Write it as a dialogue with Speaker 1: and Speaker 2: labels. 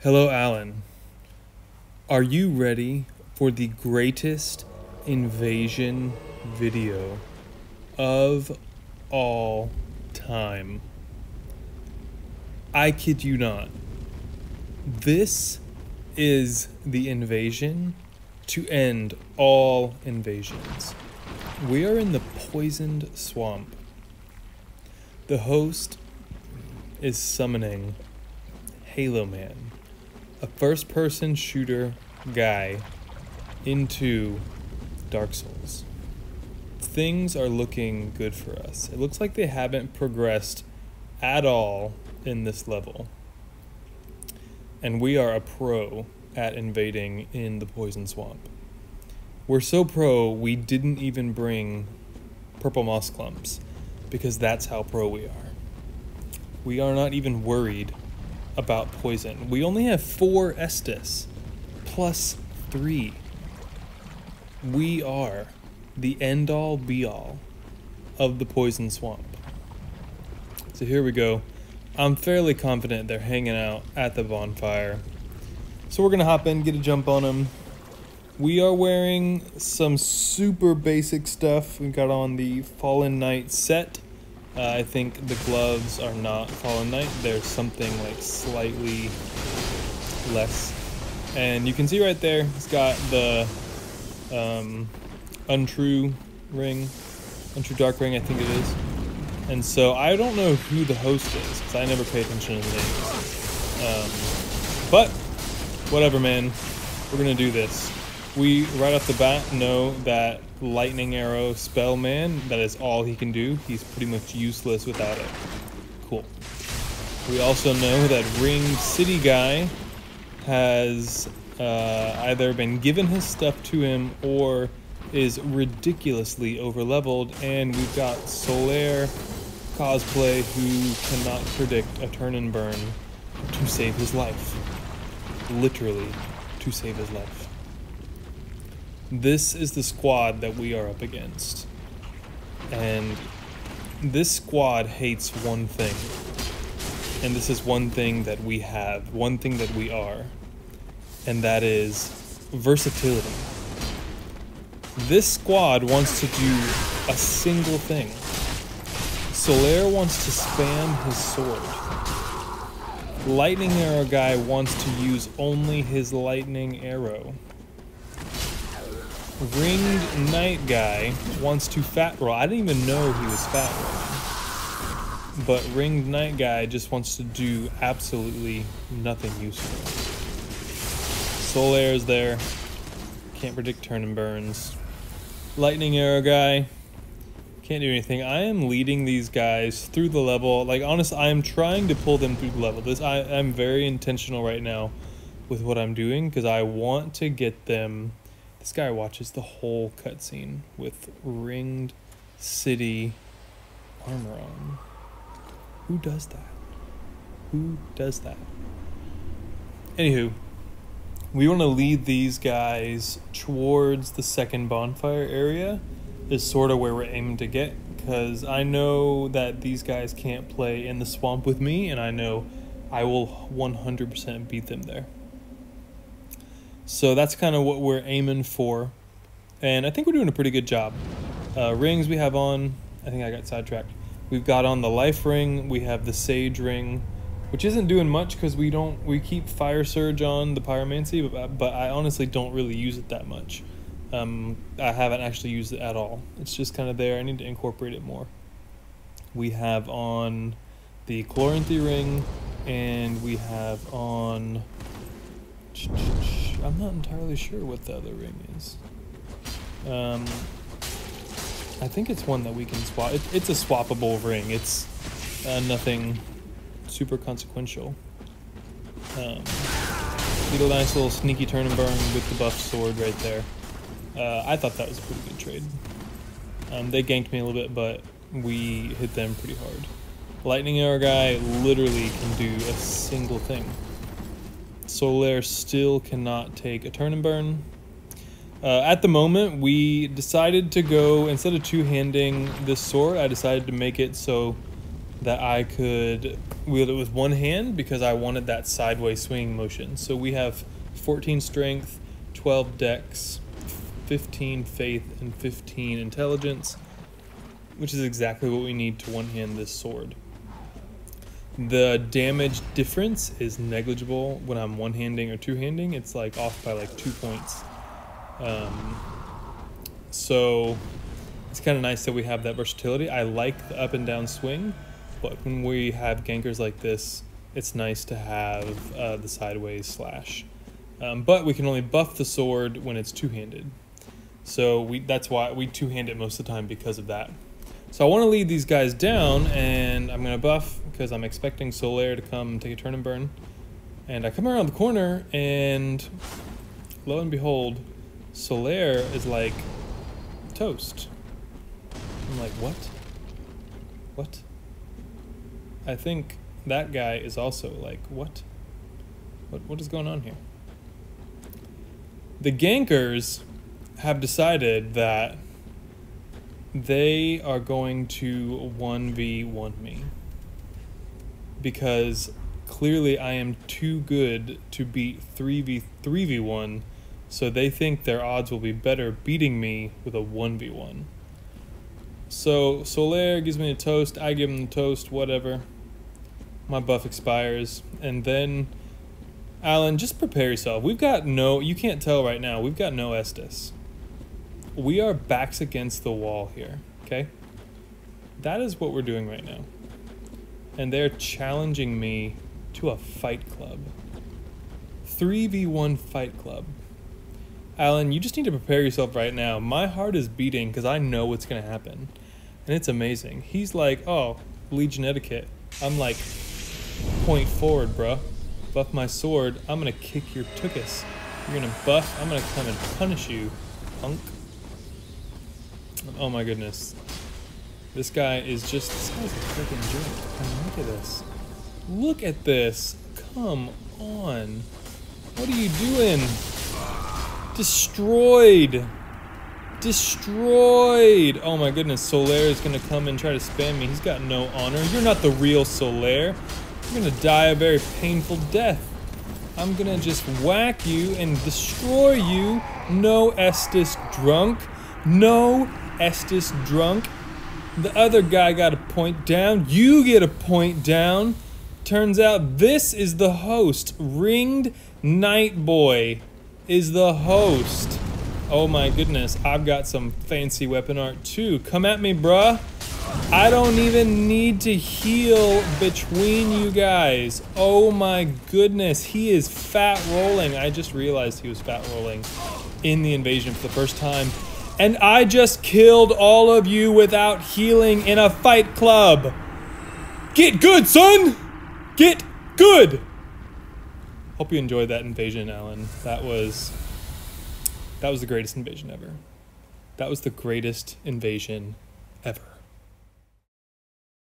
Speaker 1: Hello, Alan. Are you ready for the greatest invasion video of all time? I kid you not. This is the invasion to end all invasions. We are in the poisoned swamp. The host is summoning Halo Man, a first-person shooter guy, into Dark Souls. Things are looking good for us. It looks like they haven't progressed at all in this level. And we are a pro at invading in the Poison Swamp. We're so pro, we didn't even bring purple moss clumps, because that's how pro we are. We are not even worried about poison. We only have 4 Estus plus 3. We are the end-all be-all of the Poison Swamp. So here we go. I'm fairly confident they're hanging out at the bonfire. So we're gonna hop in, get a jump on them. We are wearing some super basic stuff. We got on the Fallen Knight set. I think the gloves are not Fallen Knight. There's something like slightly less. And you can see right there, it's got the Untrue ring, Untrue Dark ring, I think it is. And so I don't know who the host is, because I never pay attention to the names. But whatever, man. We're gonna do this. We, right off the bat, know that Lightning Arrow Spellman, that is all he can do. He's pretty much useless without it. Cool. We also know that Ringed City Guy has either been given his stuff to him or is ridiculously overleveled, and we've got Solaire Cosplay who cannot predict a turn and burn to save his life. Literally, to save his life. This is the squad that we are up against. And this squad hates one thing. And this is one thing that we have, one thing that we are. And that is versatility. This squad wants to do a single thing. Solaire wants to spam his sword. Lightning Arrow Guy wants to use only his lightning arrow. Ringed Knight Guy wants to fat roll. I didn't even know he was fat rolling. But Ringed Knight Guy just wants to do absolutely nothing useful. Solaire's there. Can't predict turn and burns. Lightning Arrow Guy can't do anything. I am leading these guys through the level. Like, honestly, I am trying to pull them through the level. I'm very intentional right now with what I'm doing, because I want to get them. This guy watches the whole cutscene with Ringed City armor on. Who does that? Who does that? Anywho, we want to lead these guys towards the second bonfire area. Is sort of where we're aiming to get, because I know that these guys can't play in the swamp with me, and I know I will 100% beat them there. So that's kind of what we're aiming for, and I think we're doing a pretty good job. Rings we have on, I think I got sidetracked. We've got on the life ring, we have the sage ring, which isn't doing much because we keep fire surge on the pyromancy, but I honestly don't really use it that much. I haven't actually used it at all. It's just kind of there. I need to incorporate it more. We have on the Chloranthy ring, and we have on, I'm not entirely sure what the other ring is. I think it's one that we can swap. It's a swappable ring. It's nothing super consequential. Need a nice little sneaky turn and burn with the buff sword right there. I thought that was a pretty good trade. They ganked me a little bit, but we hit them pretty hard. Lightning Arrow Guy literally can do a single thing. Solaire still cannot take a turn and burn. At the moment, we decided to go, instead of two-handing this sword, I decided to make it so that I could wield it with one hand because I wanted that sideways swinging motion. So we have 14 strength, 12 dex, 15 faith, and 15 intelligence, which is exactly what we need to one-hand this sword. The damage difference is negligible when I'm one-handing or two-handing. It's like off by like 2 points. So it's kind of nice that we have that versatility. I like the up and down swing, but when we have gankers like this, it's nice to have the sideways slash. But we can only buff the sword when it's two-handed. So that's why we two-hand it most of the time because of that. So I want to lead these guys down, and I'm going to buff because I'm expecting Solaire to come take a turn and burn. And I come around the corner, and lo and behold, Solaire is like, toast. I'm like, what? What? I think that guy is also like, what? What is going on here? The gankers have decided that they are going to 1v1 me. Because clearly I am too good to beat 3v1, so they think their odds will be better beating me with a 1v1. So Solaire gives me a toast, I give him the toast, whatever. My buff expires, and then Alan, just prepare yourself. We've got no, you can't tell right now, we've got no Estus. We are backs against the wall here, okay? That is what we're doing right now. And they're challenging me to a fight club. 3v1 fight club. Alan, you just need to prepare yourself right now. My heart is beating because I know what's going to happen. And it's amazing. He's like, oh, Legion etiquette. I'm like, point forward, bruh. Buff my sword. I'm going to kick your tuchus. You're going to buff. I'm going to come and punish you, punk. Oh my goodness. This guy is just, this guy's a freaking joke. I mean, look at this. Look at this. Come on. What are you doing? Destroyed. Destroyed. Oh my goodness. Solaire is going to come and try to spam me. He's got no honor. You're not the real Solaire. You're going to die a very painful death. I'm going to just whack you and destroy you. No Estus drunk. No Estus drunk. The other guy got a point down. You get a point down. Turns out this is the host. Ringed Night Boy is the host. Oh my goodness. I've got some fancy weapon art too. Come at me, bruh. I don't even need to heal between you guys. Oh my goodness. He is fat rolling. I just realized he was fat rolling in the invasion for the first time. And I just killed all of you without healing in a fight club. Get good, son! Get good! Hope you enjoyed that invasion, Alan. That was the greatest invasion ever. That was the greatest invasion ever.